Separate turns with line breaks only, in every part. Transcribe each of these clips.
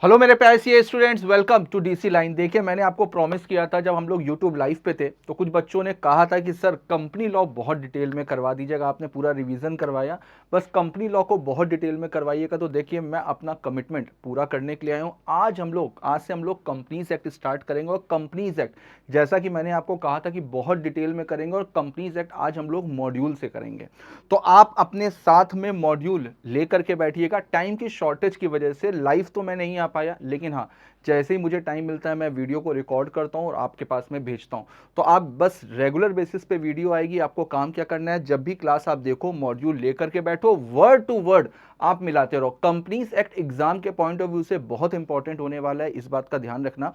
Hello मेरे प्यारे C students, welcome to DC line. देखिए, मैंने आपको प्रॉमिस किया था जब हम लोग यूट्यूब लाइव पे थे तो कुछ बच्चों ने कहा था कि सर कंपनी लॉ बहुत डिटेल में करवा दीजिएगा। आपने पूरा रिवीजन करवाया, बस कंपनी लॉ को बहुत डिटेल में करवाइएगा। तो देखिए, मैं अपना कमिटमेंट पूरा करने के लिए आया हूँ। आज से हम लोग कंपनीज एक्ट स्टार्ट करेंगे और कंपनीज एक्ट जैसा कि मैंने आपको कहा था कि बहुत डिटेल में करेंगे और कंपनीज एक्ट आज हम लोग मॉड्यूल से करेंगे। तो आप अपने साथ में मॉड्यूल लेकर के बैठिएगा। टाइम की शॉर्टेज की वजह से लाइव तो मैं नहीं आ पाया, लेकिन हाँ, जैसे ही मुझे टाइम मिलता है मैं वीडियो को रिकॉर्ड करता हूँ और आपके पास में भेजता हूँ। तो आप बस रेगुलर बेसिस पे वीडियो आएगी। आपको काम क्या करना है, जब भी क्लास आप देखो मॉड्यूल लेकर के बैठो, वर्ड टू वर्ड आप मिलाते रहो। कंपनीज एक्ट एग्जाम के पॉइंट ऑफ व्यू से बहुत इंपॉर्टेंट होने वाला है, इस बात का ध्यान रखना।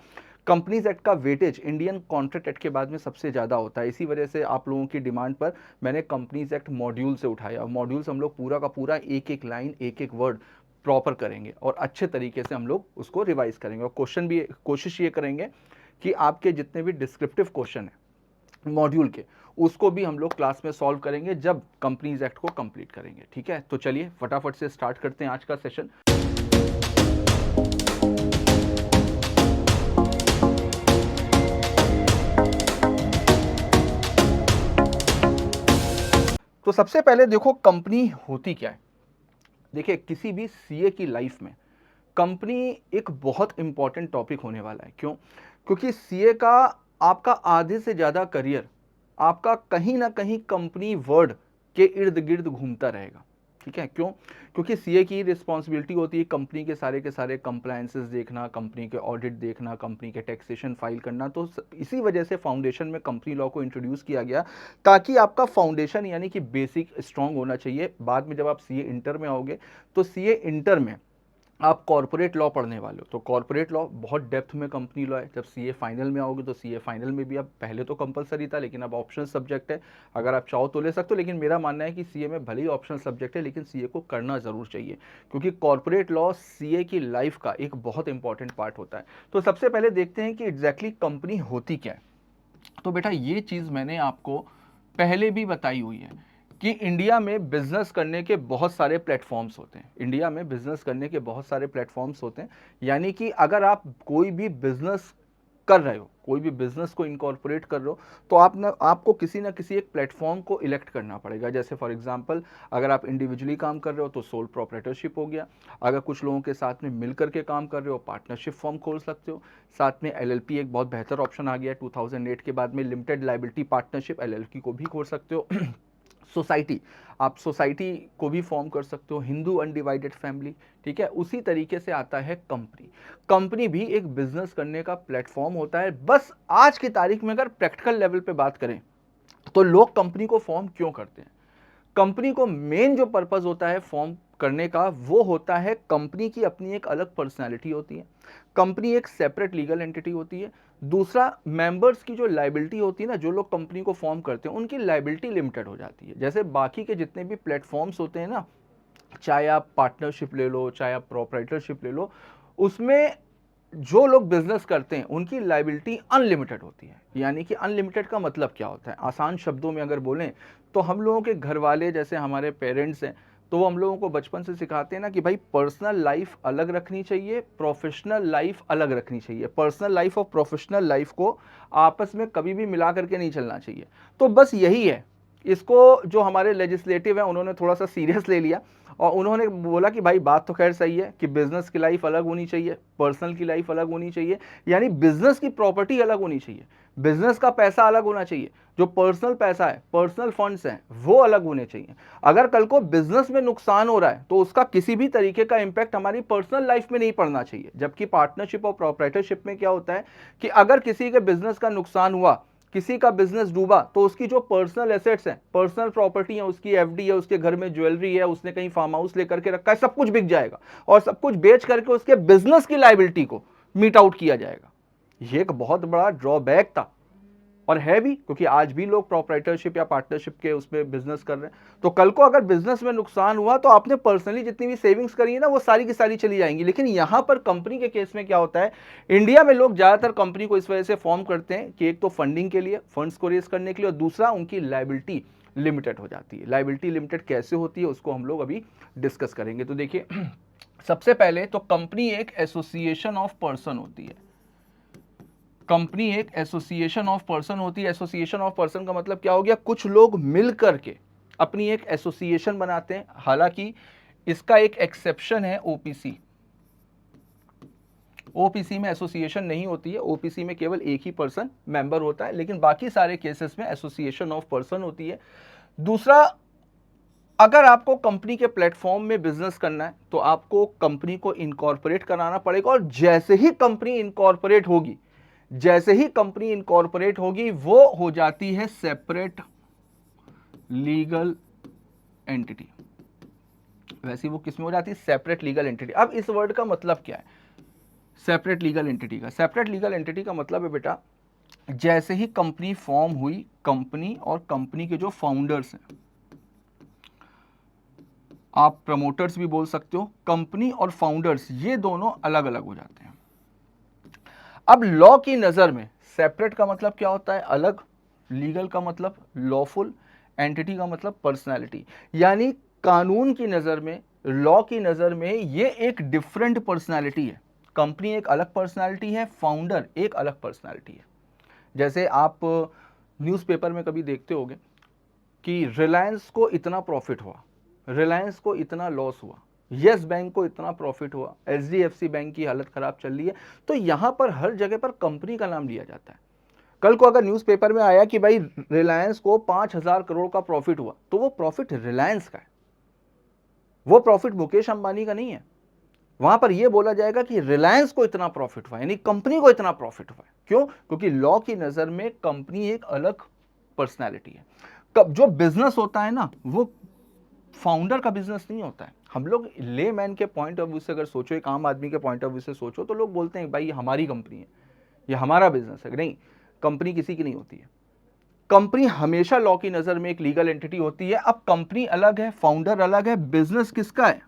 कंपनीज एक्ट का वेटेज इंडियन कॉन्ट्रैक्ट एक्ट के बाद में सबसे ज़्यादा होता है। इसी वजह से आप लोगों की डिमांड पर मैंने कंपनीज एक्ट मॉड्यूल से उठाया। मॉड्यूल से हम लोग पूरा का पूरा एक एक लाइन एक एक वर्ड प्रॉपर करेंगे और अच्छे तरीके से हम लोग उसको रिवाइज करेंगे। और क्वेश्चन भी कोशिश ये करेंगे कि आपके जितने भी डिस्क्रिप्टिव क्वेश्चन है मॉड्यूल के, उसको भी हम लोग क्लास में सॉल्व करेंगे जब कंपनीज एक्ट को कंप्लीट करेंगे। ठीक है, तो चलिए फटाफट से स्टार्ट करते हैं आज का सेशन। तो सबसे पहले देखो कंपनी होती क्या है। देखिए, किसी भी सीए की लाइफ में कंपनी एक बहुत इंपॉर्टेंट टॉपिक होने वाला है। क्यों? क्योंकि सीए का आपका आधे से ज़्यादा करियर आपका कहीं ना कहीं कंपनी वर्ड के इर्द गिर्द घूमता रहेगा। ठीक है, क्यों? क्योंकि सीए की रिस्पॉन्सिबिलिटी होती है कंपनी के सारे कंप्लायंसेस देखना, कंपनी के ऑडिट देखना, कंपनी के टैक्सेशन फाइल करना। तो इसी वजह से फाउंडेशन में कंपनी लॉ को इंट्रोड्यूस किया गया, ताकि आपका फाउंडेशन यानी कि बेसिक स्ट्रांग होना चाहिए। बाद में जब आप सीए इंटर में आओगे तो सीए इंटर में आप कॉर्पोरेट लॉ पढ़ने वाले हो, तो कॉर्पोरेट लॉ बहुत डेप्थ में कंपनी लॉ है। जब सीए फाइनल में आओगे तो सीए फाइनल में भी अब, पहले तो कंपलसरी था लेकिन अब ऑप्शनल सब्जेक्ट है। अगर आप चाहो तो ले सकते हो, लेकिन मेरा मानना है कि सीए में भले ही ऑप्शनल सब्जेक्ट है लेकिन सीए को करना जरूर चाहिए, क्योंकि कॉर्पोरेट लॉ सीए की लाइफ का एक बहुत इंपॉर्टेंट पार्ट होता है। तो सबसे पहले देखते हैं कि एग्जैक्टली कंपनी होती क्या है। तो बेटा, ये चीज़ मैंने आपको पहले भी बताई हुई है कि इंडिया में बिजनेस करने के बहुत सारे प्लेटफॉर्म्स होते हैं। इंडिया में बिजनेस करने के बहुत सारे प्लेटफॉर्म्स होते हैं। यानी कि अगर आप कोई भी बिजनेस कर रहे हो, कोई भी बिजनेस को इनकॉर्पोरेट कर रहे हो, तो आपको किसी ना किसी एक प्लेटफॉर्म को इलेक्ट करना पड़ेगा। जैसे फॉर एग्जांपल, अगर आप इंडिविजुअली काम कर रहे हो तो सोल प्रोप्राइटरशिप हो गया। अगर कुछ लोगों के साथ में मिलकर के काम कर रहे हो, पार्टनरशिप फॉर्म खोल सकते हो। साथ में एलएलपी एक बहुत बेहतर ऑप्शन आ गया है 2008 के बाद में, लिमिटेड लाइबिलिटी पार्टनरशिप एलएलपी को भी खोल सकते हो। सोसाइटी, आप सोसाइटी को भी फॉर्म कर सकते हो, हिंदू अनडिवाइडेड फैमिली। ठीक है, उसी तरीके से आता है कंपनी। कंपनी भी एक बिजनेस करने का प्लेटफॉर्म होता है। बस आज की तारीख में अगर प्रैक्टिकल लेवल पे बात करें तो लोग कंपनी को फॉर्म क्यों करते हैं? कंपनी को मेन जो पर्पस होता है फॉर्म करने का, वो होता है कंपनी की अपनी एक अलग पर्सनैलिटी होती है, कंपनी एक सेपरेट लीगल एंटिटी होती है। दूसरा, मेंबर्स की जो लाइबिलिटी होती है ना, जो लोग कंपनी को फॉर्म करते हैं उनकी लाइबिलिटी लिमिटेड हो जाती है। जैसे बाकी के जितने भी प्लेटफॉर्म्स होते हैं ना, चाहे आप पार्टनरशिप ले लो, चाहे आप प्रोप्राइटरशिप ले लो, उसमें जो लोग बिजनेस करते हैं उनकी लाइबिलिटी अनलिमिटेड होती है। यानी कि अनलिमिटेड का मतलब क्या होता है, आसान शब्दों में अगर बोलें तो हम लोगों के घर वाले, जैसे हमारे पेरेंट्स हैं, तो वो हम लोगों को बचपन से सिखाते हैं ना कि भाई पर्सनल लाइफ अलग रखनी चाहिए, प्रोफेशनल लाइफ अलग रखनी चाहिए। पर्सनल लाइफ और प्रोफेशनल लाइफ को आपस में कभी भी मिला करके नहीं चलना चाहिए। तो बस यही है, इसको जो हमारे लेजिस्लेटिव है उन्होंने थोड़ा सा सीरियस ले लिया और उन्होंने बोला कि भाई बात तो खैर सही है कि बिजनेस की लाइफ अलग होनी चाहिए, पर्सनल की लाइफ अलग होनी चाहिए। यानी बिजनेस की प्रॉपर्टी अलग होनी चाहिए, बिजनेस का पैसा अलग होना चाहिए, जो पर्सनल पैसा है, पर्सनल फंड्स हैं, वो अलग होने चाहिए। अगर कल को बिजनेस में नुकसान हो रहा है तो उसका किसी भी तरीके का इंपैक्ट हमारी पर्सनल लाइफ में नहीं पड़ना चाहिए। जबकि पार्टनरशिप और प्रोप्राइटरशिप में क्या होता है कि अगर किसी के बिजनेस का नुकसान हुआ, किसी का बिजनेस डूबा, तो उसकी जो पर्सनल एसेट्स हैं, पर्सनल प्रॉपर्टी है, उसकी एफडी है, उसके घर में ज्वेलरी है, उसने कहीं फार्म हाउस लेकर के रखा है, सब कुछ बिक जाएगा और सब कुछ बेच करके उसके बिजनेस की लायबिलिटी को मीट आउट किया जाएगा। ये एक बहुत बड़ा ड्रॉबैक था और है भी, क्योंकि आज भी लोग प्रोप्राइटरशिप या पार्टनरशिप के उसमें बिजनेस कर रहे हैं। तो कल को अगर बिजनेस में नुकसान हुआ तो आपने पर्सनली जितनी भी सेविंग्स करी है ना, वो सारी की सारी चली जाएंगी। लेकिन यहां पर कंपनी के केस में क्या होता है, इंडिया में लोग ज्यादातर कंपनी को इस वजह से फॉर्म करते हैं कि एक तो फंडिंग के लिए, फंड्स को रेज करने के लिए, और दूसरा उनकी लायबिलिटी लिमिटेड हो जाती है। लायबिलिटी लिमिटेड कैसे होती है उसको हम लोग अभी डिस्कस करेंगे। तो देखिए, सबसे पहले तो कंपनी एक एसोसिएशन ऑफ पर्सन होती है। कंपनी एक एसोसिएशन ऑफ पर्सन होती है। एसोसिएशन ऑफ पर्सन का मतलब क्या हो गया, कुछ लोग मिल करके अपनी एक एसोसिएशन बनाते हैं। हालांकि इसका एक एक्सेप्शन है ओपीसी। ओपीसी में एसोसिएशन नहीं होती है, ओपीसी में केवल एक ही पर्सन मेंबर होता है, लेकिन बाकी सारे केसेस में एसोसिएशन ऑफ पर्सन होती है। दूसरा, अगर आपको कंपनी के प्लेटफॉर्म में बिजनेस करना है तो आपको कंपनी को इनकॉर्पोरेट कराना पड़ेगा, और जैसे ही कंपनी इनकॉर्पोरेट होगी, जैसे ही कंपनी इनकॉर्पोरेट होगी वो हो जाती है सेपरेट लीगल एंटिटी। वैसे वो किसमें हो जाती है, सेपरेट लीगल एंटिटी। अब इस वर्ड का मतलब क्या है, सेपरेट लीगल एंटिटी का? सेपरेट लीगल एंटिटी का मतलब है बेटा, जैसे ही कंपनी फॉर्म हुई, कंपनी और कंपनी के जो फाउंडर्स हैं, आप प्रमोटर्स भी बोल सकते हो, कंपनी और फाउंडर्स ये दोनों अलग अलग हो जाते हैं। अब लॉ की नजर में सेपरेट का मतलब क्या होता है, अलग, लीगल का मतलब लॉफुल, एंटिटी का मतलब पर्सनैलिटी। यानी कानून की नजर में, लॉ की नजर में ये एक डिफरेंट पर्सनैलिटी है। कंपनी एक अलग पर्सनैलिटी है, फाउंडर एक अलग पर्सनैलिटी है। जैसे आप न्यूज़पेपर में कभी देखते होंगे कि रिलायंस को इतना प्रॉफिट हुआ, रिलायंस को इतना लॉस हुआ, यस बैंक को इतना प्रॉफिट हुआ, एचडीएफसी बैंक की हालत खराब चल रही है, तो यहां पर हर जगह पर कंपनी का नाम लिया जाता है। कल को अगर न्यूज़पेपर में आया कि भाई रिलायंस को 5,000 करोड़ का प्रॉफिट हुआ, तो वो प्रॉफिट रिलायंस का है, वो प्रॉफिट मुकेश अंबानी का नहीं है। वहां पर यह बोला जाएगा कि रिलायंस को इतना प्रॉफिट हुआ, यानी कंपनी को इतना प्रॉफिट हुआ है। क्यों? क्योंकि लॉ की नजर में कंपनी एक अलग पर्सनैलिटी है। कब जो बिजनेस होता है ना, वो फाउंडर का बिजनेस नहीं होता है। हम लोग ले मैन के पॉइंट ऑफ व्यू से अगर सोचो, एक आम आदमी के पॉइंट ऑफ व्यू से सोचो, तो लोग बोलते हैं भाई ये हमारी कंपनी है, ये हमारा बिजनेस है। नहीं, कंपनी किसी की नहीं होती है। कंपनी हमेशा लॉ की नजर में एक लीगल एंटिटी होती है। अब कंपनी अलग है, फाउंडर अलग है, बिजनेस किसका है?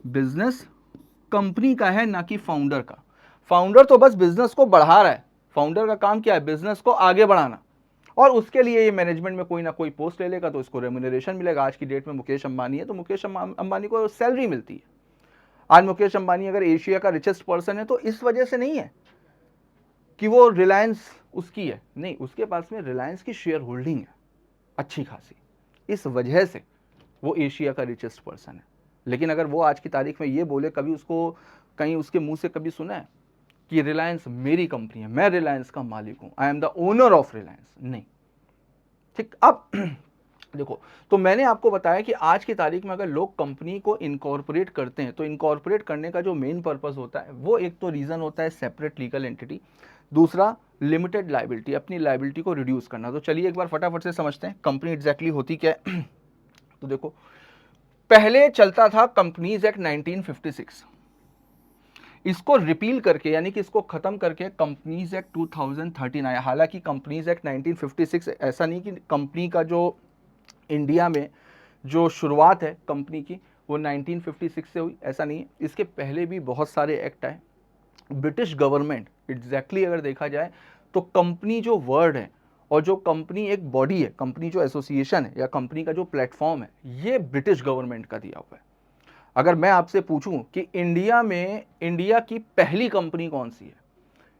बिजनेस कंपनी का है, ना कि फाउंडर का। फाउंडर तो बस बिजनेस को बढ़ा रहा है। फाउंडर का काम क्या है? बिजनेस को आगे बढ़ाना, और उसके लिए ये मैनेजमेंट में कोई ना कोई पोस्ट ले लेगा तो इसको रेम्यूनरेशन मिलेगा। आज की डेट में मुकेश अंबानी है तो मुकेश अंबानी को सैलरी मिलती है। आज मुकेश अंबानी अगर एशिया का रिचेस्ट पर्सन है तो इस वजह से नहीं है कि वो रिलायंस उसकी है, नहीं, उसके पास में रिलायंस की शेयर होल्डिंग है अच्छी खासी, इस वजह से वो एशिया का रिचेस्ट पर्सन है। लेकिन अगर वो आज की तारीख में ये बोले, कभी उसको कहीं उसके मुंह से कभी सुना है कि रिलायंस मेरी कंपनी है, मैं रिलायंस का मालिक हूं, I am the owner of Reliance? नहीं। ठीक। अब देखो, तो मैंने आपको बताया कि आज की तारीख में अगर लोग कंपनी को इनकॉर्पोरेट करते हैं तो इनकॉर्पोरेट करने का जो मेन पर्पस होता है, वो एक तो रीजन होता है सेपरेट लीगल एंटिटी, दूसरा लिमिटेड लाइबिलिटी, अपनी लाइबिलिटी को रिड्यूस करना। तो चलिए एक बार फटाफट से समझते हैं कंपनी एग्जैक्टली होती क्या है। तो देखो, पहले चलता था कंपनीज एक्ट 1956, इसको रिपील करके, यानी कि इसको खत्म करके कंपनीज एक्ट 2013 आया। हालांकि कंपनीज एक्ट 1956 ऐसा नहीं कि कंपनी का जो इंडिया में जो शुरुआत है कंपनी की वो 1956 से हुई, ऐसा नहीं है। इसके पहले भी बहुत सारे एक्ट आए। ब्रिटिश गवर्नमेंट एग्जैक्टली अगर देखा जाए तो कंपनी जो वर्ड है और जो कंपनी एक बॉडी है, कंपनी जो एसोसिएशन है या कंपनी का जो प्लेटफॉर्म है, ये ब्रिटिश गवर्नमेंट का दिया हुआ है। अगर मैं आपसे पूछूं कि इंडिया में इंडिया की पहली कंपनी कौन सी है,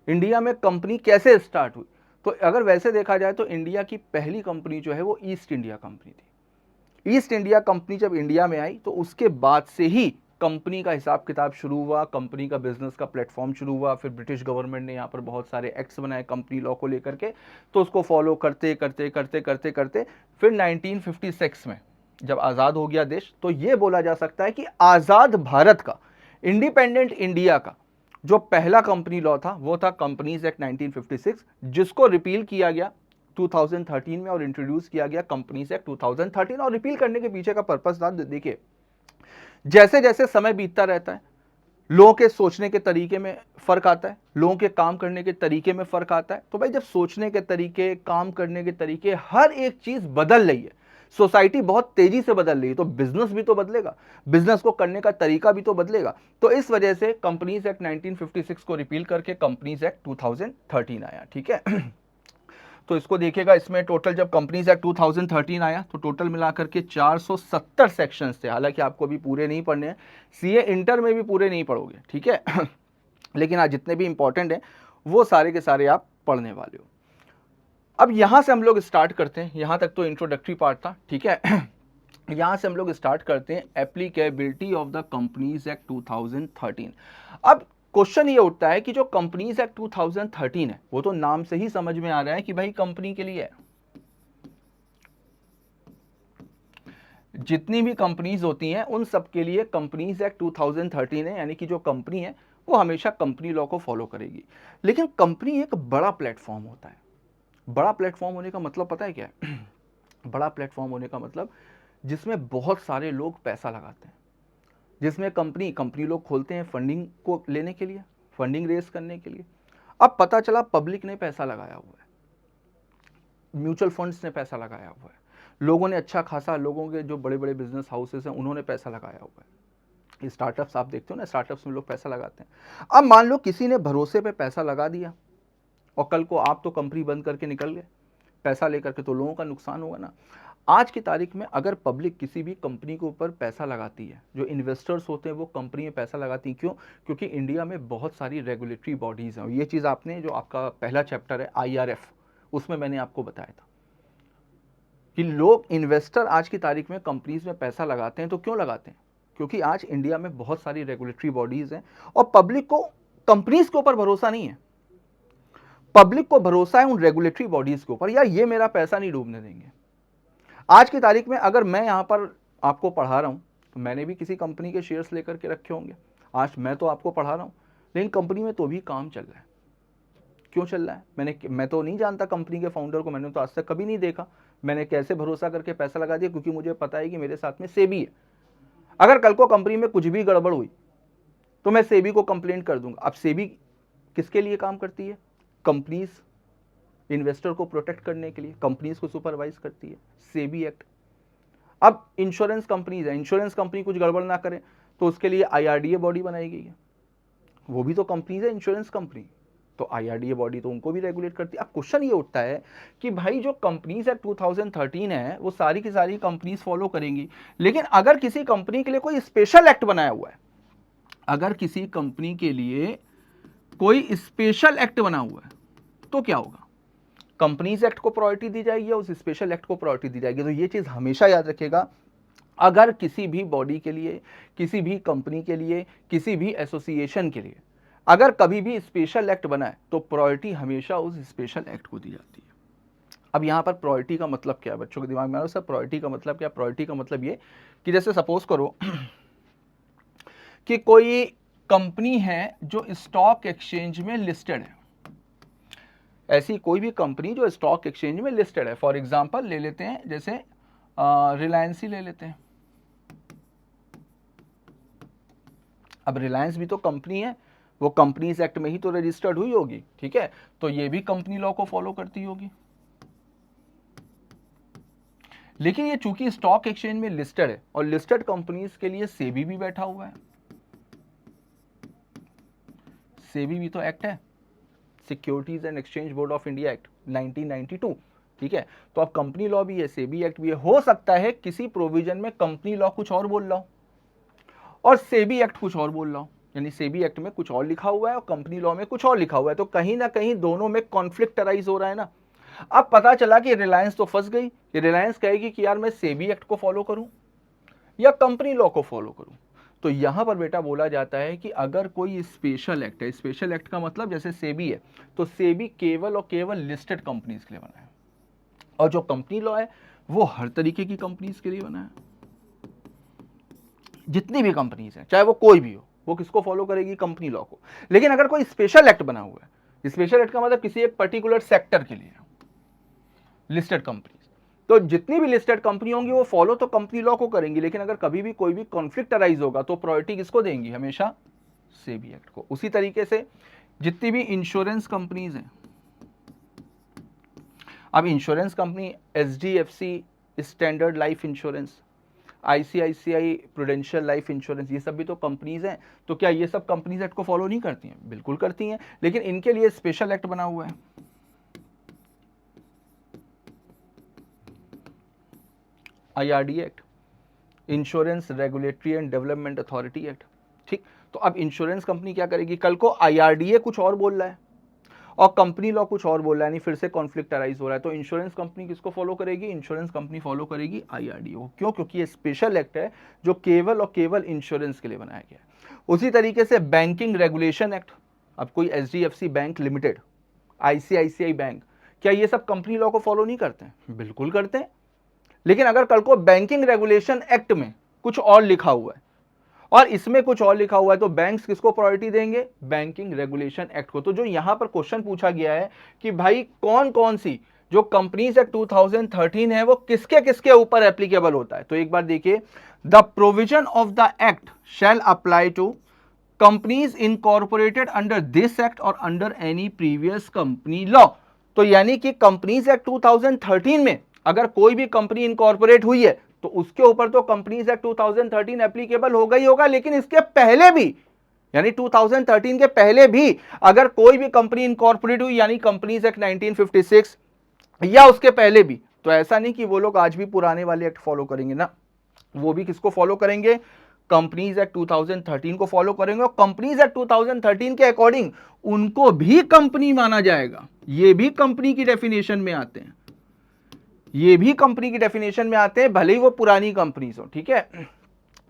इंडिया में कंपनी कैसे स्टार्ट हुई, तो अगर वैसे देखा जाए तो इंडिया की पहली कंपनी जो है वो ईस्ट इंडिया कंपनी थी। ईस्ट इंडिया कंपनी जब इंडिया में आई तो उसके बाद से ही कंपनी का हिसाब किताब शुरू हुआ, कंपनी का बिजनेस का प्लेटफॉर्म शुरू हुआ। फिर ब्रिटिश गवर्नमेंट ने यहाँ पर बहुत सारे एक्ट्स बनाए कंपनी लॉ को लेकर के, तो उसको फॉलो करते करते करते करते करते फिर 1956 में जब आज़ाद हो गया देश, तो ये बोला जा सकता है कि आज़ाद भारत का, इंडिपेंडेंट इंडिया का जो पहला कंपनी लॉ था वो था कंपनीज एक्ट 1956, जिसको रिपील किया गया 2013 में और इंट्रोड्यूस किया गया कंपनीज एक्ट 2013। और रिपील करने के पीछे का पर्पस था, देखिए, जैसे जैसे समय बीतता रहता है, लोगों के सोचने के तरीके में फर्क आता है, लोगों के काम करने के तरीके में फर्क आता है। तो भाई जब सोचने के तरीके, काम करने के तरीके, हर एक चीज बदल रही है, सोसाइटी बहुत तेजी से बदल रही है, तो बिजनेस भी तो बदलेगा, बिजनेस को करने का तरीका भी तो बदलेगा। तो इस वजह से कंपनीज एक्ट 1956 को रिपील करके कंपनीज एक्ट 2013 आया। ठीक है। तो इसको देखिएगा, इसमें टोटल जब कंपनीज एक्ट 2013 आया तो टोटल मिलाकर के 470 सेक्शंस थे। हालांकि आपको अभी पूरे नहीं पढ़ने हैं, सीए इंटर में भी पूरे नहीं पढ़ोगे, ठीक है लेकिन आज जितने भी इंपॉर्टेंट हैं वो सारे के सारे आप पढ़ने वाले हो। अब यहां से हम लोग स्टार्ट करते हैं, यहां तक तो इंट्रोडक्टरी पार्ट था, ठीक है यहां से हम लोग स्टार्ट करते हैं applicability of the companies act 2013। अब क्वेश्चन ये उठता है कि जो कंपनीज एक्ट 2013 है वो तो नाम से ही समझ में आ रहा है कि भाई कंपनी के लिए है। जितनी भी कंपनीज होती हैं उन सब के लिए कंपनीज एक्ट 2013 है, यानी कि जो कंपनी है वो हमेशा कंपनी लॉ को फॉलो करेगी। लेकिन कंपनी एक बड़ा प्लेटफॉर्म होता है। बड़ा प्लेटफॉर्म होने का मतलब पता है क्या है बड़ा प्लेटफॉर्म होने का मतलब जिसमें बहुत सारे लोग पैसा लगाते हैं, जिसमें कंपनी लोग खोलते हैं फंडिंग को लेने के लिए, फंडिंग रेस करने के लिए। अब पता चला पब्लिक ने पैसा लगाया हुआ है, म्यूचुअल फंड्स ने पैसा लगाया हुआ है, लोगों ने अच्छा खासा, लोगों के जो बड़े बड़े बिजनेस हाउसेस हैं उन्होंने पैसा लगाया हुआ है। स्टार्टअप्स आप देखते हो ना, स्टार्टअप्स में लोग पैसा लगाते हैं। अब मान लो किसी ने भरोसे पे पैसा लगा दिया और कल को आप तो कंपनी बंद करके निकल गए पैसा लेकर के, तो लोगों का नुकसान होगा ना। आज की तारीख में अगर पब्लिक किसी भी कंपनी के ऊपर पैसा लगाती है, जो इन्वेस्टर्स होते हैं वो कंपनी में पैसा लगाती हैं, क्यों? क्योंकि इंडिया में बहुत सारी रेगुलेटरी बॉडीज़ हैं। ये चीज़ आपने, जो आपका पहला चैप्टर है IRF, उसमें मैंने आपको बताया था कि लोग, इन्वेस्टर आज की तारीख में कंपनीज में पैसा लगाते हैं। तो क्यों लगाते हैं? क्योंकि आज इंडिया में बहुत सारी रेगुलेटरी बॉडीज़ हैं और पब्लिक को कंपनीज के ऊपर भरोसा नहीं है, पब्लिक को भरोसा है उन रेगुलेटरी बॉडीज़ के ऊपर, या ये मेरा पैसा नहीं डूबने देंगे। आज की तारीख में अगर मैं यहाँ पर आपको पढ़ा रहा हूँ तो मैंने भी किसी कंपनी के शेयर्स लेकर के रखे होंगे। आज मैं तो आपको पढ़ा रहा हूँ, लेकिन कंपनी में तो भी काम चल रहा है। क्यों चल रहा है? मैं तो नहीं जानता कंपनी के फाउंडर को, मैंने तो आज तक कभी नहीं देखा। मैंने कैसे भरोसा करके पैसा लगा दिया? क्योंकि मुझे पता है कि मेरे साथ में सेबी है। अगर कल को कंपनी में कुछ भी गड़बड़ हुई तो मैं सेबी को कंप्लेंट कर दूंगा। अब सेबी किसके लिए काम करती है? कंपनीज, इन्वेस्टर को प्रोटेक्ट करने के लिए, कंपनीज को सुपरवाइज करती है सेबी एक्ट। अब इंश्योरेंस कंपनीज है, इंश्योरेंस कंपनी कुछ गड़बड़ ना करे तो उसके लिए IRDA बॉडी बनाई गई है, वो भी तो कंपनीज है, इंश्योरेंस कंपनी, तो IRDA बॉडी तो उनको भी रेगुलेट करती है। अब क्वेश्चन ये उठता है कि भाई जो कंपनीज एक्ट 2013 है वो सारी की सारी कंपनीज फॉलो करेंगी, लेकिन अगर किसी कंपनी के लिए कोई स्पेशल एक्ट बनाया हुआ है, अगर किसी कंपनी के लिए कोई स्पेशल एक्ट बना हुआ है तो क्या होगा? कंपनीज एक्ट को प्रायोरिटी दी जाएगी या उस स्पेशल एक्ट को प्रायोरिटी दी जाएगी? तो ये चीज हमेशा याद रखिएगा, अगर किसी भी बॉडी के लिए, किसी भी कंपनी के लिए, किसी भी एसोसिएशन के लिए अगर कभी भी स्पेशल एक्ट बना है तो प्रायोरिटी हमेशा उस स्पेशल एक्ट को दी जाती है। अब यहां पर प्रायोरिटी का मतलब क्या है? बच्चों के दिमाग में आ रहा है सर प्रायोरिटी का मतलब क्या? प्रायोरिटी का मतलब ये कि जैसे सपोज करो कि कोई कंपनी है जो स्टॉक एक्सचेंज में लिस्टेड है, ऐसी कोई भी कंपनी जो स्टॉक एक्सचेंज में लिस्टेड है। फॉर एग्जांपल ले लेते हैं, जैसे रिलायंस ही ले लेते हैं। अब रिलायंस भी तो कंपनी है, वो कंपनीज एक्ट में ही तो रजिस्टर्ड हुई होगी, ठीक है, तो ये भी कंपनी लॉ को फॉलो करती होगी। लेकिन ये चूंकि स्टॉक एक्सचेंज में लिस्टेड है और लिस्टेड कंपनीज के लिए सेबी भी बैठा हुआ है, सेबी भी तो एक्ट है, securities and exchange board of India act 1992, ठीक है। तो अब कंपनी लॉ भी है, सेबी एक्ट भी है। हो सकता है किसी प्रोविजन में कंपनी लॉ कुछ और बोल रहा हो और सेबी एक्ट कुछ और बोल रहा हो, यानी सेबी एक्ट में कुछ और लिखा हुआ है और कंपनी लॉ में कुछ और लिखा हुआ है, तो कहीं ना कहीं दोनों में कॉन्फ्लिक्ट अराइज हो रहा है ना। अब पता चला कि रिलायंस तो फंस गई, कि रिलायंस कहेगी कि यार मैं सेबी एक्ट को फॉलो करूं या कंपनी लॉ को फॉलो करूं। तो यहां पर बेटा बोला जाता है कि अगर कोई स्पेशल एक्ट है, स्पेशल एक्ट का मतलब जैसे सेबी है, तो सेबी केवल और केवल लिस्टेड कंपनीज के लिए बना है, और जो कंपनी लॉ है वो हर तरीके की कंपनीज के लिए बना है। जितनी भी कंपनीज हैं, चाहे वो कोई भी हो, वो किसको फॉलो करेगी? कंपनी लॉ को। लेकिन अगर कोई स्पेशल एक्ट बना हुआ है, स्पेशल एक्ट का मतलब किसी एक पर्टिकुलर सेक्टर के लिए लिस्टेड कंपनीज, तो जितनी भी लिस्टेड कंपनी होंगी वो फॉलो तो कंपनी लॉ को करेंगी, लेकिन अगर कभी भी कोई भी कॉन्फ्लिक्ट अराइज होगा तो प्रायोरिटी किसको देंगी? हमेशा सेबी एक्ट को। उसी तरीके से जितनी भी इंश्योरेंस कंपनीज हैं, अब insurance company HDFC standard life insurance, ICICI prudential life insurance, ये सब भी तो कंपनीज हैं। तो क्या ये सब कंपनीज एक्ट को फॉलो नहीं करती हैं? बिल्कुल करती हैं, लेकिन इनके लिए स्पेशल एक्ट बना हुआ है। IRDA act, insurance regulatory and development authority act. ठीक, तो अब इंश्योरेंस कंपनी क्या करेगी, कल को IRDA कुछ और बोल रहा है और कंपनी लॉ कुछ और बोल रहा है, नहीं फिर से कॉन्फ्लिक्ट अराइज हो रहा है, तो इंश्योरेंस कंपनी किसको फॉलो करेगी, इंश्योरेंस कंपनी फॉलो करेगी IRDA को। क्यों, क्योंकि ये स्पेशल एक्ट है जो केवल और केवल इंश्योरेंस के लिए बनाया गया है। उसी तरीके से बैंकिंग रेगुलेशन एक्ट, अब कोई HDFC bank limited, ICICI bank, क्या ये सब कंपनी लॉ को फॉलो नहीं करते हैं, बिल्कुल करते हैं। लेकिन अगर कल को बैंकिंग रेगुलेशन एक्ट में कुछ और लिखा हुआ है और इसमें कुछ और लिखा हुआ है, तो बैंक्स किसको प्रायोरिटी देंगे, बैंकिंग रेगुलेशन एक्ट को। तो जो यहां पर क्वेश्चन पूछा गया है कि भाई कौन कौन सी जो कंपनीज एक्ट 2013 है वो किसके किसके ऊपर एप्लीकेबल होता है, तो एक बार देखिए, the provision of the act shall apply to companies incorporated under this act or under any previous company law. तो यानी कि कंपनीज एक्ट 2013 में अगर कोई भी कंपनी इनकॉर्पोरेट हुई है तो उसके ऊपर तो कंपनीज एक्ट 2013 एप्लीकेबल होगा ही होगा, लेकिन इसके पहले भी, यानी 2013 के पहले भी अगर कोई भी कंपनी इनकॉर्पोरेट हुई, यानी कंपनीज एक्ट 1956 या उसके पहले भी, तो ऐसा नहीं कि वो लोग आज भी पुराने वाले एक्ट फॉलो करेंगे ना, वो भी किसको फॉलो करेंगे, कंपनीज एक्ट 2013 को फॉलो करेंगे। और कंपनीज एक्ट 2013 के अकॉर्डिंग उनको भी कंपनी माना जाएगा, ये भी कंपनी की डेफिनेशन में आते हैं, ये भी कंपनी की डेफिनेशन में आते हैं, भले ही वो पुरानी कंपनीज हो। ठीक है,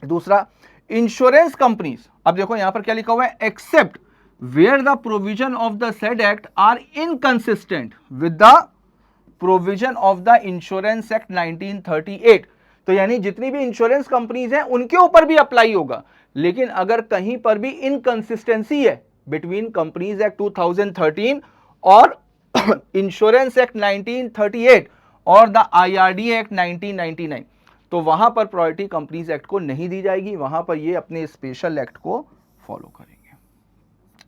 दूसरा इंश्योरेंस कंपनीज, अब देखो यहां पर क्या लिखा हुआ है, except where the provision of the said act are inconsistent with the provision of the insurance act 1938। तो यानी जितनी भी इंश्योरेंस कंपनीज हैं उनके ऊपर भी अप्लाई होगा, लेकिन अगर कहीं पर भी इनकंसिस्टेंसी है बिटवीन कंपनीज एक्ट 2013 और इंश्योरेंस एक्ट 1938 और द IRDA एक्ट 1999, तो वहां पर प्रायोरिटी कंपनीज एक्ट को नहीं दी जाएगी, वहां पर ये अपने स्पेशल एक्ट को फॉलो करेंगे।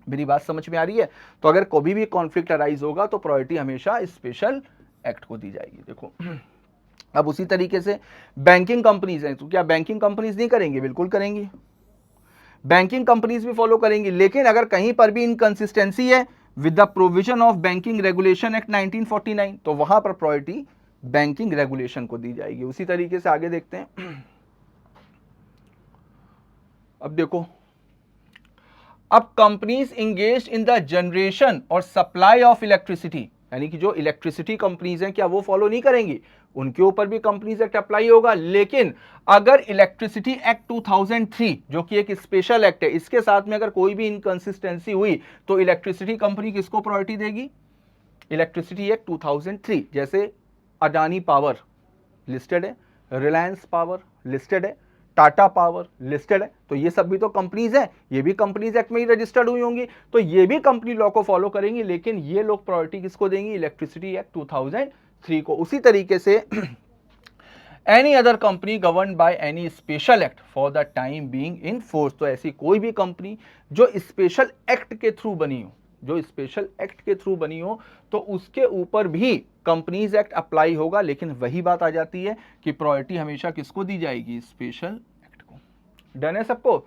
मेरी बात समझ में आ रही है? तो अगर कभी भी कॉन्फ्लिक्ट अराइज होगा तो प्रायोरिटी हमेशा स्पेशल एक्ट को दी जाएगी। देखो अब उसी तरीके से बैंकिंग कंपनीज हैं, तो क्या बैंकिंग कंपनीज नहीं करेंगी, बिल्कुल करेंगी, बैंकिंग कंपनीज भी फॉलो करेंगी, लेकिन अगर कहीं पर भी इनकंसिस्टेंसी है with the provision of banking regulation act 1949, तो वहां पर प्रायोरिटी बैंकिंग रेगुलेशन को दी जाएगी। उसी तरीके से आगे देखते हैं। अब देखो, अब companies engage in the generation और सप्लाई ऑफ इलेक्ट्रिसिटी, यानी कि जो इलेक्ट्रिसिटी कंपनीज हैं क्या वो फॉलो नहीं करेंगी, उनके ऊपर भी कंपनीज एक्ट अप्लाई होगा। लेकिन अगर इलेक्ट्रिसिटी एक्ट 2003 जो कि एक स्पेशल एक्ट है, इसके साथ में अगर कोई भी इनकंसिस्टेंसी हुई तो इलेक्ट्रिसिटी कंपनी किसको प्रायोरिटी देगी, इलेक्ट्रिसिटी एक्ट 2003। जैसे अडानी पावर लिस्टेड है, रिलायंस पावर लिस्टेड है, टाटा पावर लिस्टेड है, तो ये सब भी तो कंपनीज हैं, ये भी कंपनीज एक्ट में ही रजिस्टर्ड हुई होंगी, तो ये भी कंपनी लॉ को फॉलो करेंगी, लेकिन ये लोग प्रायोरिटी किसको देंगी, इलेक्ट्रिसिटी एक्ट 2003 को। उसी तरीके से any other company govern by any special act for the time being in force, तो ऐसी कोई भी कंपनी जो स्पेशल एक्ट के थ्रू बनी हो, जो स्पेशल एक्ट के थ्रू बनी हो, तो उसके ऊपर भी कंपनीज एक्ट अप्लाई होगा, लेकिन वही बात आ जाती है कि प्रायोरिटी हमेशा किसको दी जाएगी, स्पेशल एक्ट को। डन है सबको?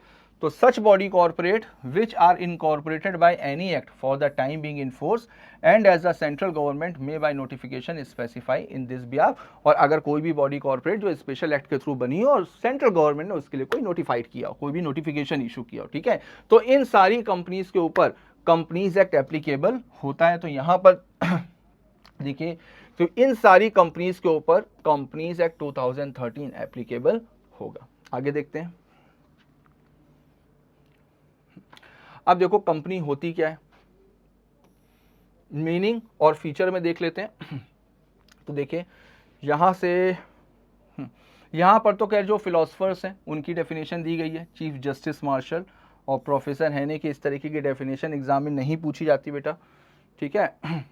तो such body corporate which are incorporated by any act for the time being in force and as the central government may by notification specify in this behalf, और अगर कोई भी बॉडी कॉर्पोरेट जो special act के through बनी हो और central government ने उसके लिए कोई नोटिफाइड किया हो, कोई भी नोटिफिकेशन इशू किया हो, ठीक है, तो इन सारी कंपनीज के ऊपर कंपनीज एक्ट एप्लीकेबल होता है। तो यहां पर देखिए, तो इन सारी कंपनीज के ऊपर कंपनीज एक्ट 2013 एप्लीकेबल होगा। आगे देखते हैं। अब देखो कंपनी होती क्या है, मीनिंग और फीचर में देख लेते हैं। तो देखिए यहां से यहां पर तो खैर जो फिलोसफर्स हैं उनकी डेफिनेशन दी गई है, चीफ जस्टिस मार्शल और प्रोफेसर हैने की, इस तरीके की डेफिनेशन एग्जाम में नहीं पूछी जाती बेटा, ठीक है।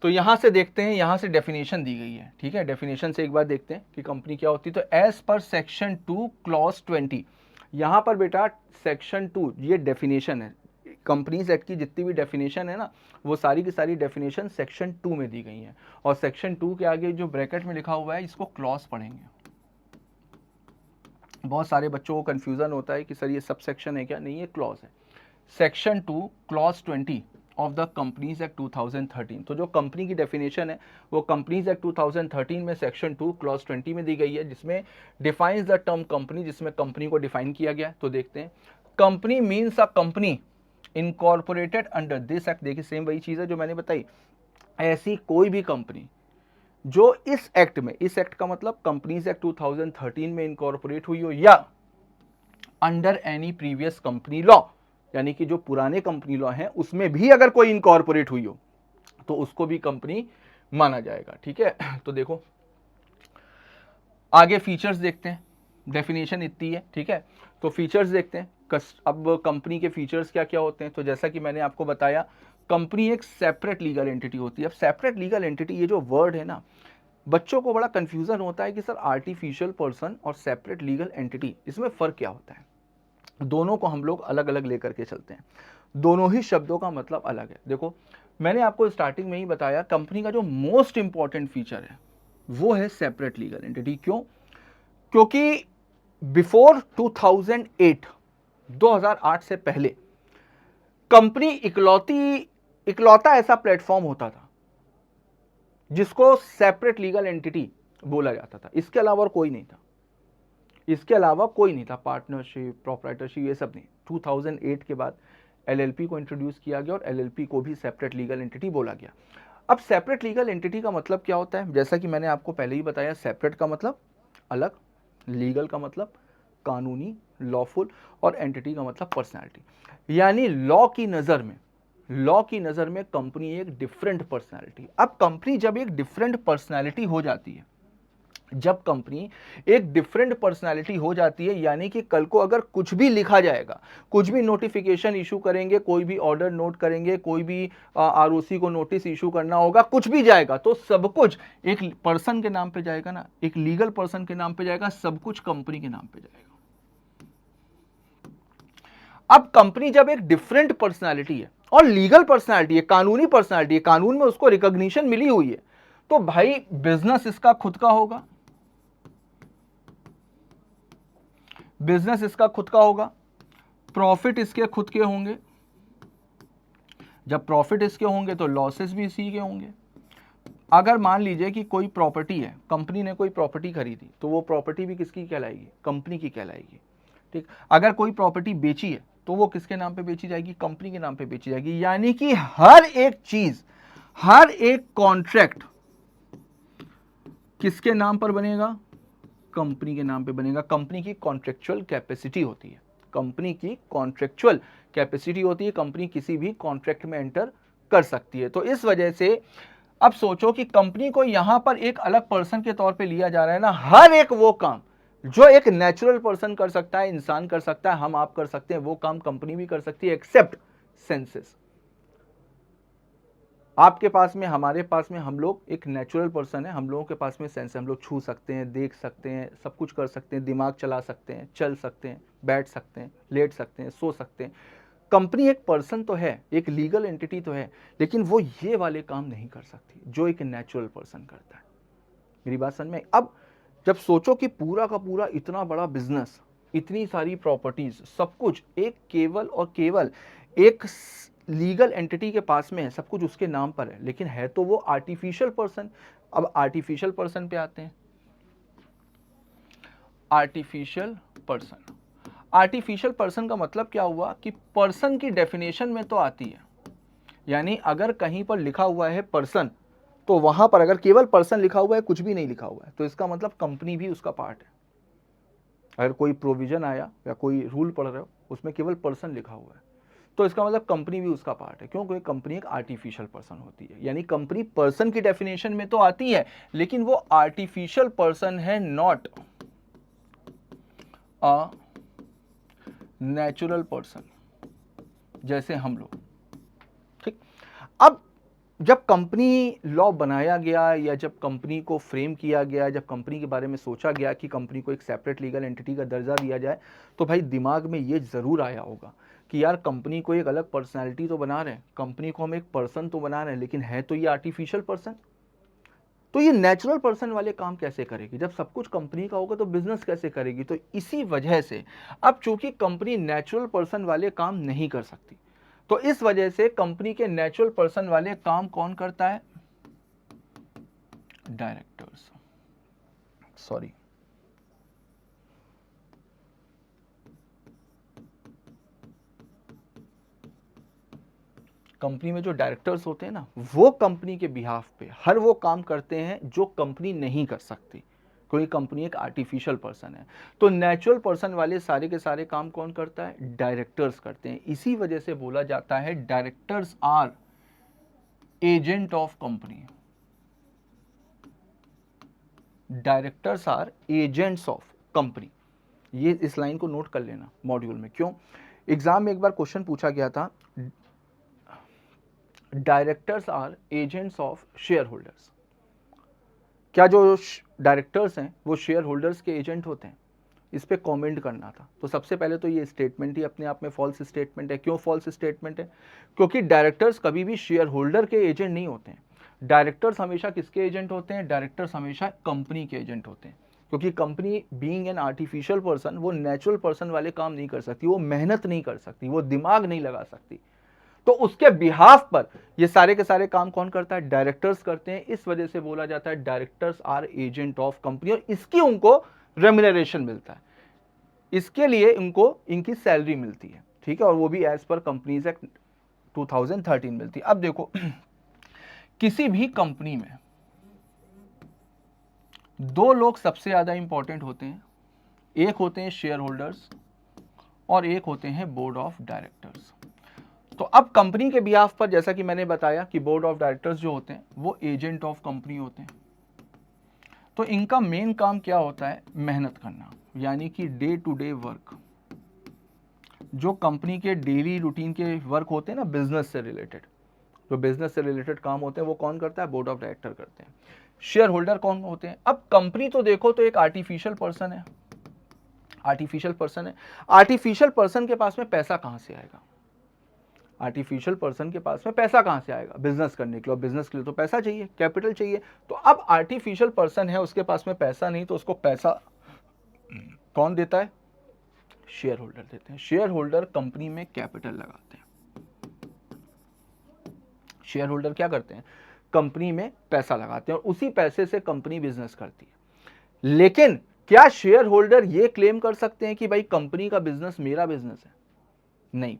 तो यहां से देखते हैं, यहां से डेफिनेशन दी गई है, ठीक है, डेफिनेशन से एक बार देखते हैं कि कंपनी क्या होती है। तो एज पर सेक्शन 2 क्लॉज 20, यहां पर बेटा सेक्शन 2 ये डेफिनेशन है, कंपनीज एक्ट की जितनी भी डेफिनेशन है ना, वो सारी की सारी डेफिनेशन सेक्शन 2 में दी गई है। और सेक्शन 2 के आगे जो ब्रैकेट में लिखा हुआ है इसको क्लॉज पढ़ेंगे। बहुत सारे बच्चों को कंफ्यूजन होता है कि सर ये सब सेक्शन है क्या, नहीं, ये क्लॉज है। Section 2 clause 20 of the companies act 2013। तो जो कंपनी की डेफिनेशन है वो कंपनीज एक्ट 2013 में सेक्शन 2 क्लॉज 20 में दी गई है, जिसमें डिफाइंस द टर्म कंपनी, जिसमें कंपनी को डिफाइन किया गया है। तो देखते हैं, company means a company incorporated under this act. देखिए सेम वही चीज़ है जो मैंने बताई, ऐसी कोई भी कंपनी जो इस एक्ट में, इस एक्ट का मतलब कंपनीज एक्ट 2013 में इनकॉर्पोरेट हुई हो या under any previous company law, यानी कि जो पुराने कंपनी लॉ हैं उसमें भी अगर कोई इनकॉर्पोरेट हुई हो तो उसको भी कंपनी माना जाएगा। ठीक है, तो देखो आगे फीचर्स देखते हैं, डेफिनेशन इतनी है। ठीक है, तो फीचर्स देखते हैं। अब कंपनी के फीचर्स क्या क्या होते हैं। तो जैसा कि मैंने आपको बताया, कंपनी एक सेपरेट लीगल एंटिटी होती है। अब सेपरेट लीगल एंटिटी, ये जो वर्ड है ना, बच्चों को बड़ा कंफ्यूजन होता है कि सर आर्टिफिशियल पर्सन और सेपरेट लीगल एंटिटी, इसमें फ़र्क क्या होता है। दोनों को हम लोग अलग अलग लेकर के चलते हैं, दोनों ही शब्दों का मतलब अलग है। देखो मैंने आपको स्टार्टिंग में ही बताया, कंपनी का जो मोस्ट इंपॉर्टेंट फीचर है वो है सेपरेट लीगल एंटिटी। क्यों? क्योंकि बिफोर 2008 से पहले कंपनी इकलौता ऐसा प्लेटफॉर्म होता था जिसको सेपरेट लीगल एंटिटी बोला जाता था। इसके अलावा और कोई नहीं था, इसके अलावा कोई नहीं था। पार्टनरशिप, प्रोप्राइटरशिप, ये सब नहीं। 2008 के बाद एलएलपी को इंट्रोड्यूस किया गया और एलएलपी को भी सेपरेट लीगल एंटिटी बोला गया। अब सेपरेट लीगल एंटिटी का मतलब क्या होता है, जैसा कि मैंने आपको पहले ही बताया, सेपरेट का मतलब अलग, लीगल का मतलब कानूनी, लॉफुल, और एंटिटी का मतलब पर्सनैलिटी। यानी लॉ की नज़र में कंपनी एक डिफरेंट पर्सनैलिटी। अब कंपनी जब एक डिफरेंट पर्सनैलिटी हो जाती है, जब कंपनी एक डिफरेंट पर्सनालिटी हो जाती है, यानी कि कल को अगर कुछ भी लिखा जाएगा, कुछ भी नोटिफिकेशन इशू करेंगे, कोई भी ऑर्डर नोट करेंगे, कोई भी आरओसी को नोटिस इशू करना होगा, कुछ भी जाएगा तो सब कुछ एक पर्सन के नाम पे जाएगा ना, एक लीगल पर्सन के नाम पे जाएगा, सब कुछ कंपनी के नाम पे जाएगा। अब कंपनी जब एक डिफरेंट पर्सनालिटी है और लीगल पर्सनालिटी है, कानूनी पर्सनालिटी है, कानून में उसको रिकॉग्निशन मिली हुई है, तो भाई बिजनेस इसका खुद का होगा, बिजनेस इसका खुद का होगा, प्रॉफिट इसके खुद के होंगे, जब प्रॉफिट इसके होंगे तो लॉसेस भी इसी के होंगे। अगर मान लीजिए कि कोई प्रॉपर्टी है, कंपनी ने कोई प्रॉपर्टी खरीदी, तो वो प्रॉपर्टी भी किसकी कहलाएगी, कंपनी की कहलाएगी। ठीक, अगर कोई प्रॉपर्टी बेची है तो वो किसके नाम पे बेची जाएगी, कंपनी के नाम पे बेची जाएगी। यानी कि हर एक चीज, हर एक कॉन्ट्रैक्ट किसके नाम पर बनेगा, कंपनी के नाम पे बनेगा। कंपनी की कॉन्ट्रेक्चुअल कैपेसिटी होती है, कंपनी की कॉन्ट्रेक्चुअल कैपेसिटी होती है, कंपनी किसी भी कॉन्ट्रैक्ट में एंटर कर सकती है। तो इस वजह से अब सोचो कि कंपनी को यहां पर एक अलग पर्सन के तौर पे लिया जा रहा है ना, हर एक वो काम जो एक नेचुरल पर्सन कर सकता है, इंसान कर सकता है, हम आप कर सकते हैं, वो काम कंपनी भी कर सकती है, एक्सेप्ट सेंसेस। आपके पास में, हमारे पास में, हम लोग एक नेचुरल पर्सन है, हम लोगों के पास में सेंस है, हम लोग छू सकते हैं, देख सकते हैं, सब कुछ कर सकते हैं, दिमाग चला सकते हैं, चल सकते हैं, बैठ सकते हैं, लेट सकते हैं, सो सकते हैं। कंपनी एक पर्सन तो है, एक लीगल एंटिटी तो है, लेकिन वो ये वाले काम नहीं कर सकती जो एक नेचुरल पर्सन करता है। मेरी बात समझ में? अब जब सोचो कि पूरा का पूरा इतना बड़ा बिजनेस, इतनी सारी प्रॉपर्टीज, सब कुछ एक केवल और केवल एक लीगल एंटिटी के पास में है, सब कुछ उसके नाम पर है, लेकिन है तो वो आर्टिफिशियल पर्सन। अब आर्टिफिशियल पर्सन पे आते हैं। आर्टिफिशियल पर्सन, आर्टिफिशियल पर्सन का मतलब क्या हुआ कि पर्सन की डेफिनेशन में तो आती है, यानी अगर कहीं पर लिखा हुआ है पर्सन, तो वहां पर अगर केवल पर्सन लिखा हुआ है, कुछ भी नहीं लिखा हुआ है, तो इसका मतलब कंपनी भी उसका पार्ट है। अगर कोई प्रोविजन आया या कोई रूल पढ़ रहे हो, उसमें केवल पर्सन लिखा हुआ है, तो इसका मतलब कंपनी भी उसका पार्ट है। क्योंकि कंपनी एक आर्टिफिशियल पर्सन होती है, यानी कंपनी पर्सन की डेफिनेशन में तो आती है, लेकिन वो आर्टिफिशियल पर्सन है, नॉट अ नेचुरल पर्सन जैसे हम लोग। ठीक, अब जब कंपनी लॉ बनाया गया या जब कंपनी को फ्रेम किया गया, जब कंपनी के बारे में सोचा गया कि कंपनी को एक सेपरेट लीगल एंटिटी का दर्जा दिया जाए, तो भाई दिमाग में ये ज़रूर आया होगा कि यार कंपनी को एक अलग पर्सनैलिटी तो बना रहे हैं, कंपनी को हम एक पर्सन तो बना रहे हैं, लेकिन है तो ये आर्टिफिशियल पर्सन, तो ये नेचुरल पर्सन वाले काम कैसे करेगी। जब सब कुछ कंपनी का होगा तो बिजनेस कैसे करेगी। तो इसी वजह से अब चूंकि कंपनी नेचुरल पर्सन वाले काम नहीं कर सकती, तो इस वजह से कंपनी के नेचुरल पर्सन वाले काम कौन करता है? डायरेक्टर्स। सॉरी, कंपनी में जो डायरेक्टर्स होते हैं ना, वो कंपनी के बिहाफ पे हर वो काम करते हैं जो कंपनी नहीं कर सकती, क्योंकि कंपनी एक आर्टिफिशियल पर्सन है। तो नेचुरल पर्सन वाले सारे के सारे काम कौन करता है? डायरेक्टर्स करते हैं। इसी वजह से बोला जाता है directors are agent of company. Directors are agents of company. ये इस लाइन को नोट कर लेना मॉड्यूल में। क्यों? एग्जाम में एक बार क्वेश्चन पूछा गया था, directors are agents of shareholders. क्या जो डायरेक्टर्स हैं वो शेयर होल्डर्स के एजेंट होते हैं? इस पे कमेंट करना था। तो सबसे पहले तो ये स्टेटमेंट ही अपने आप में फॉल्स स्टेटमेंट है। क्यों फॉल्स स्टेटमेंट है? क्योंकि डायरेक्टर्स कभी भी शेयर होल्डर के एजेंट नहीं होते हैं। डायरेक्टर्स हमेशा किसके एजेंट होते हैं? डायरेक्टर्स हमेशा कंपनी के एजेंट होते हैं। क्योंकि company being an artificial person, वो नेचुरल पर्सन वाले काम नहीं कर सकती, वो मेहनत नहीं कर सकती, वो दिमाग नहीं लगा सकती। तो उसके बिहाफ पर ये सारे के सारे काम कौन करता है? डायरेक्टर्स करते हैं। इस वजह से बोला जाता है directors are agent of company, और इसकी उनको रेम्यूनरेशन मिलता है, इसके लिए इनको इनकी सैलरी मिलती है, ठीक है, और वो भी एज पर कंपनीज एक्ट 2013 मिलती है। अब देखो किसी भी कंपनी में दो लोग सबसे ज्यादा इंपॉर्टेंट होते हैं, एक होते हैं शेयर होल्डर्स और एक होते हैं बोर्ड ऑफ डायरेक्टर्स। तो अब कंपनी के बिहाफ पर जैसा कि मैंने बताया कि बोर्ड ऑफ डायरेक्टर्स जो होते हैं वो एजेंट ऑफ कंपनी होते हैं। तो इनका मेन काम क्या होता है? मेहनत करना, यानी कि डे टू डे वर्क, जो कंपनी के डेली रूटीन के वर्क होते हैं ना, बिजनेस से रिलेटेड, जो बिजनेस से रिलेटेड काम होते हैं वो कौन करता है? बोर्ड ऑफ डायरेक्टर करते हैं। शेयर होल्डर कौन होते हैं? अब कंपनी तो देखो तो एक आर्टिफिशियल पर्सन है, आर्टिफिशियल पर्सन है। आर्टिफिशियल पर्सन के पास में पैसा कहां से आएगा? आर्टिफिशियल पर्सन के पास में पैसा कहां से आएगा? बिजनेस करने के लिए, बिजनेस के लिए तो पैसा चाहिए, कैपिटल चाहिए। तो अब आर्टिफिशियल पर्सन है, उसके पास में पैसा नहीं, तो उसको पैसा कौन देता है? शेयर होल्डर देते हैं। शेयर होल्डर कंपनी में कैपिटल लगाते हैं। शेयर होल्डर क्या करते हैं? कंपनी में पैसा लगाते हैं और उसी पैसे से कंपनी बिजनेस करती है। लेकिन क्या शेयर होल्डर ये क्लेम कर सकते हैं कि भाई कंपनी का बिजनेस मेरा बिजनेस है? नहीं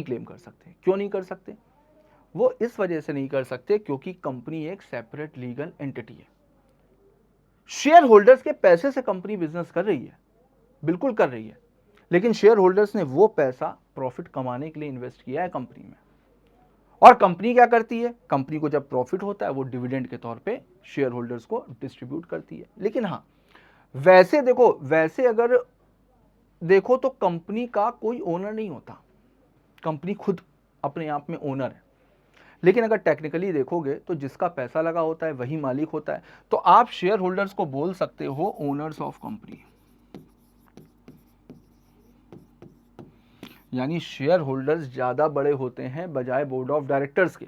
क्लेम कर सकते। क्यों नहीं कर सकते? वो इस वजह से नहीं कर सकते क्योंकि कंपनी एक सेपरेट लीगल एंटिटी है। शेयर होल्डर्स के पैसे से कंपनी बिजनेस कर रही है, बिल्कुल कर रही है, लेकिन शेयर होल्डर्स ने वो पैसा प्रॉफिट कमाने के लिए इन्वेस्ट किया है कंपनी में। और कंपनी क्या करती है? कंपनी को जब प्रॉफिट होता है वो डिविडेंड के तौर पे शेयर होल्डर्स को डिस्ट्रीब्यूट करती है। लेकिन हाँ, वैसे देखो, वैसे अगर देखो तो कंपनी का कोई ओनर नहीं होता, कंपनी खुद अपने आप में ओनर है। लेकिन अगर टेक्निकली देखोगे तो जिसका पैसा लगा होता है वही मालिक होता है। तो आप शेयर होल्डर्स को बोल सकते हो ओनर्स ऑफ कंपनी, यानी शेयर होल्डर्स ज्यादा बड़े होते हैं बजाय बोर्ड ऑफ डायरेक्टर्स के।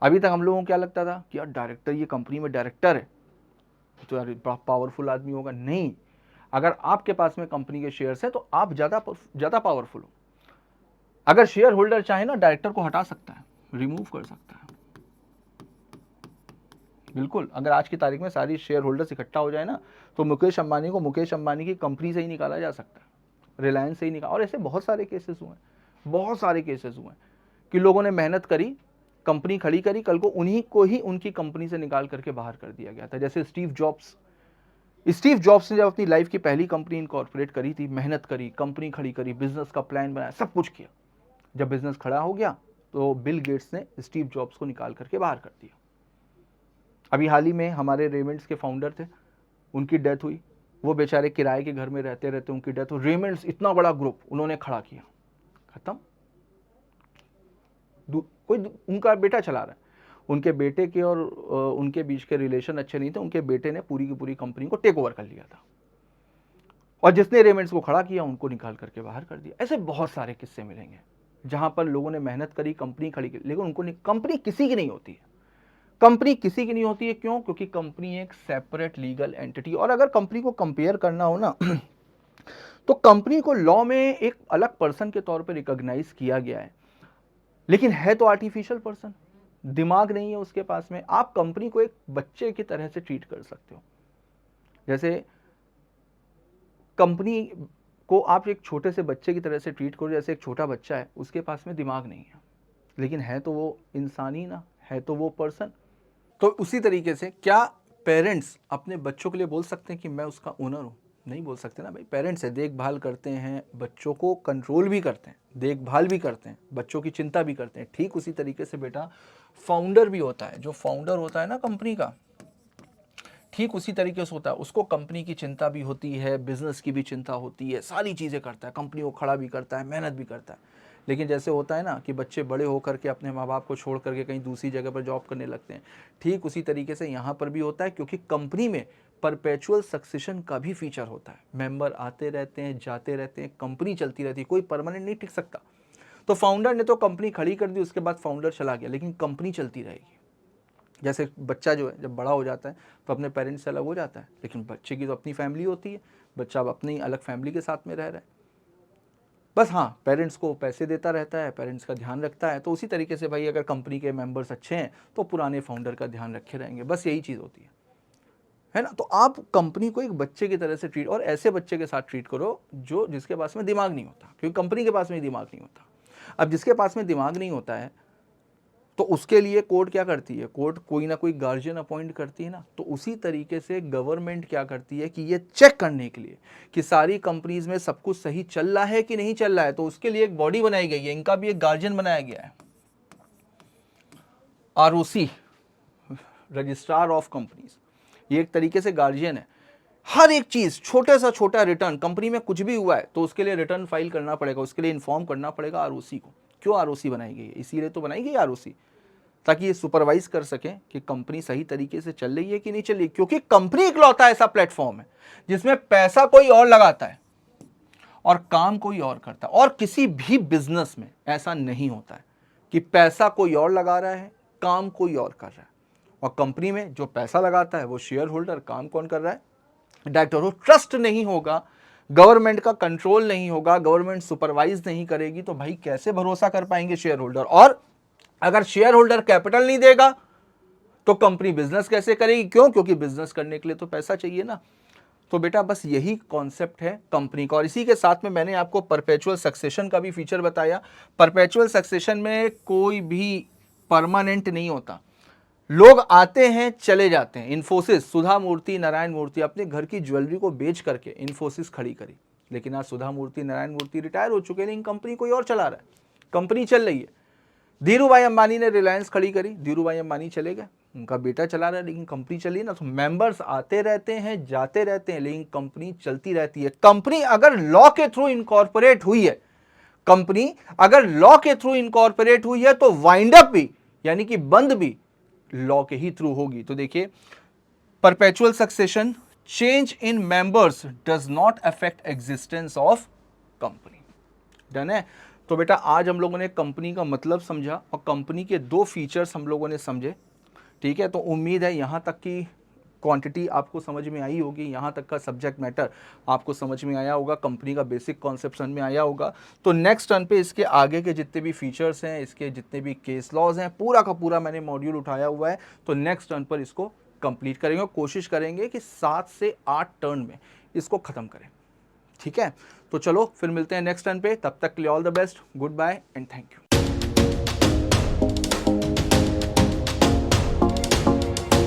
अभी तक हम लोगों को क्या लगता था कि यार डायरेक्टर, ये कंपनी में डायरेक्टर है तो यार बड़ा पावरफुल आदमी होगा। नहीं, अगर आपके पास में कंपनी के शेयर्स है तो आप ज्यादा पावरफुल हो। अगर शेयर होल्डर चाहे ना, डायरेक्टर को हटा सकता है, रिमूव कर सकता है, बिल्कुल। अगर आज की तारीख में सारी शेयर होल्डर्स इकट्ठा हो जाए ना, तो मुकेश अंबानी को मुकेश अंबानी की कंपनी से ही निकाला जा सकता है, रिलायंस से ही निकाला। और ऐसे बहुत सारे केसेस हुए हैं, बहुत सारे केसेस हुए हैं कि लोगों ने मेहनत करी, कंपनी खड़ी करी, कल को उन्हीं को ही उनकी कंपनी से निकाल करके बाहर कर दिया गया था। जैसे स्टीव जॉब्स ने जब अपनी लाइफ की पहली कंपनी इनकॉर्पोरेट करी थी, मेहनत करी, कंपनी खड़ी करी, बिजनेस का प्लान बनाया, सब कुछ किया। जब बिजनेस खड़ा हो गया तो बिल गेट्स ने स्टीव जॉब्स को निकाल करके बाहर कर दिया। अभी हाल ही में हमारे रेमंड्स के फाउंडर थे, उनकी डेथ हुई। वो बेचारे किराए के घर में रहते रहते उनकी डेथ हुई। रेमंड्स इतना बड़ा ग्रुप उन्होंने खड़ा किया, खत्म। कोई उनका बेटा चला रहा है, उनके बेटे के और उनके बीच के रिलेशन अच्छे नहीं थे। उनके बेटे ने पूरी की पूरी कंपनी को टेक ओवर कर लिया था, और जिसने रेमंड्स को खड़ा किया उनको निकाल करके बाहर कर दिया। ऐसे बहुत सारे किस्से मिलेंगे जहां पर लोगों ने मेहनत करी, कंपनी खड़ी की, लेकिन उनको नहीं, कंपनी किसी की नहीं होती है। कंपनी किसी की नहीं होती है। क्यों? क्योंकि कंपनी एक सेपरेट लीगल एंटिटी। और अगर कंपनी को कंपेयर करना हो ना तो कंपनी को लॉ में एक अलग पर्सन के तौर पर रिकॉग्नाइज किया गया है। लेकिन है तो आर्टिफिशियल पर्सन, दिमाग नहीं है उसके पास में। आप कंपनी को एक बच्चे की तरह से ट्रीट कर सकते हो। जैसे कंपनी को आप एक छोटे से बच्चे की तरह से ट्रीट करो, जैसे एक छोटा बच्चा है, उसके पास में दिमाग नहीं है, लेकिन है तो वो इंसान ही ना, है तो वो पर्सन। तो उसी तरीके से क्या पेरेंट्स अपने बच्चों के लिए बोल सकते हैं कि मैं उसका ओनर हूँ? नहीं बोल सकते ना भाई। पेरेंट्स है, देखभाल करते हैं, बच्चों को कंट्रोल भी करते हैं, देखभाल भी करते हैं, बच्चों की चिंता भी करते हैं। ठीक उसी तरीके से बेटा फाउंडर भी होता है। जो फाउंडर होता है ना कंपनी का, ठीक उसी तरीके से होता है। उसको कंपनी की चिंता भी होती है, बिजनेस की भी चिंता होती है, सारी चीज़ें करता है, कंपनी को खड़ा भी करता है, मेहनत भी करता है। लेकिन जैसे होता है ना कि बच्चे बड़े होकर के अपने माँ बाप को छोड़ करके कहीं दूसरी जगह पर जॉब करने लगते हैं, ठीक उसी तरीके से यहाँ पर भी होता है। क्योंकि कंपनी में परपेचुअल सक्सेशन का भी फीचर होता है। मेंबर आते रहते हैं, जाते रहते हैं, कंपनी चलती रहती है, कोई परमानेंट नहीं टिक सकता। तो फाउंडर ने तो कंपनी खड़ी कर दी, उसके बाद फाउंडर चला गया, लेकिन कंपनी चलती रहेगी। जैसे बच्चा जो है जब बड़ा हो जाता है तो अपने पेरेंट्स से अलग हो जाता है, लेकिन बच्चे की तो अपनी फैमिली होती है, बच्चा अब अपनी अलग फैमिली के साथ में रह रहा है। बस हाँ, पेरेंट्स को पैसे देता रहता है, पेरेंट्स का ध्यान रखता है। तो उसी तरीके से भाई अगर कंपनी के मेंबर्स अच्छे हैं तो पुराने फाउंडर का ध्यान रखे रहेंगे। बस यही चीज़ होती है ना। तो आप कंपनी को एक बच्चे की तरह से ट्रीट, और ऐसे बच्चे के साथ ट्रीट करो जो जिसके पास में दिमाग नहीं होता, क्योंकि कंपनी के पास में दिमाग नहीं होता। अब जिसके पास में दिमाग नहीं होता है तो उसके लिए कोर्ट क्या करती है? कोर्ट कोई ना कोई गार्जियन अपॉइंट करती है ना। तो उसी तरीके से गवर्नमेंट क्या करती है कि ये चेक करने के लिए कि सारी कंपनीज में सब कुछ सही चल रहा है कि नहीं चल रहा है, तो उसके लिए एक बॉडी बनाई गई है, इनका भी एक गार्जियन बनाया गया है, आरओसी, रजिस्ट्रार ऑफ कंपनीज। ये एक तरीके से गार्जियन है। हर एक चीज, छोटे सा छोटा रिटर्न, कंपनी में कुछ भी हुआ है तो उसके लिए रिटर्न फाइल करना पड़ेगा, उसके लिए इन्फॉर्म करना पड़ेगा आरओसी को। क्यों आरओसी बनाई गई है? इसीलिए तो बनाई गई आरओसी, ताकि ये सुपरवाइज कर सकें कि कंपनी सही तरीके से चल रही है कि नहीं चल रही। क्योंकि कंपनी इकलौता ऐसा प्लेटफॉर्म है जिसमें पैसा कोई और लगाता है और काम कोई और करता है। और किसी भी बिजनेस में ऐसा नहीं होता है कि पैसा कोई और लगा रहा है, काम कोई और कर रहा है। और कंपनी में जो पैसा लगाता है वो शेयर होल्डर, काम कौन कर रहा है? डायरेक्टर हो। ट्रस्ट नहीं होगा, गवर्नमेंट का कंट्रोल नहीं होगा, गवर्नमेंट सुपरवाइज नहीं करेगी, तो भाई कैसे भरोसा कर पाएंगे शेयर होल्डर? और अगर शेयर होल्डर कैपिटल नहीं देगा तो कंपनी बिजनेस कैसे करेगी? क्यों? क्योंकि बिजनेस करने के लिए तो पैसा चाहिए ना। तो बेटा बस यही कॉन्सेप्ट है कंपनी का। और इसी के साथ में मैंने आपको परपेचुअल सक्सेशन का भी फीचर बताया। परपेचुअल सक्सेशन में कोई भी परमानेंट नहीं होता, लोग आते हैं चले जाते हैं। इन्फोसिस, सुधा मूर्ति, नारायण मूर्ति अपने घर की ज्वेलरी को बेच करके इन्फोसिस खड़ी करी, लेकिन आज सुधा मूर्ति, नारायण मूर्ति रिटायर हो चुके हैं, लेकिन कंपनी कोई और चला रहा है, कंपनी चल रही है। धीरू भाई अंबानी ने रिलायंस खड़ी करी, धीरू भाई अंबानी चले गए, उनका बेटा चला रहा है, लेकिन कंपनी चली ना। तो मेंबर्स आते रहते हैं, जाते रहते हैं, लेकिन कंपनी चलती रहती है। कंपनी अगर लॉ के थ्रू इनकॉर्पोरेट हुई है, कंपनी अगर लॉ के थ्रू इनकॉर्पोरेट हुई है तो वाइंड अप भी, यानी कि बंद भी, लॉ के ही थ्रू होगी। तो देखिए, perpetual succession, change in members does not affect existence of company. Done है। तो बेटा आज हम लोगों ने कंपनी का मतलब समझा और कंपनी के दो फीचर्स हम लोगों ने समझे। ठीक है, तो उम्मीद है यहाँ तक की क्वांटिटी आपको समझ में आई होगी, यहाँ तक का सब्जेक्ट मैटर आपको समझ में आया होगा, कंपनी का बेसिक कॉन्सेप्ट समझ में आया होगा। तो नेक्स्ट टर्न पे इसके आगे के जितने भी फीचर्स हैं, इसके जितने भी केस लॉज हैं, पूरा का पूरा मैंने मॉड्यूल उठाया हुआ है। तो नेक्स्ट टर्न पर इसको कंप्लीट करेंगे और कोशिश करेंगे कि 7 से 8 टर्न में इसको ख़त्म करें। ठीक है, तो चलो फिर मिलते हैं नेक्स्ट टर्न पे। तब तक के लिए all the best, goodbye and thank you.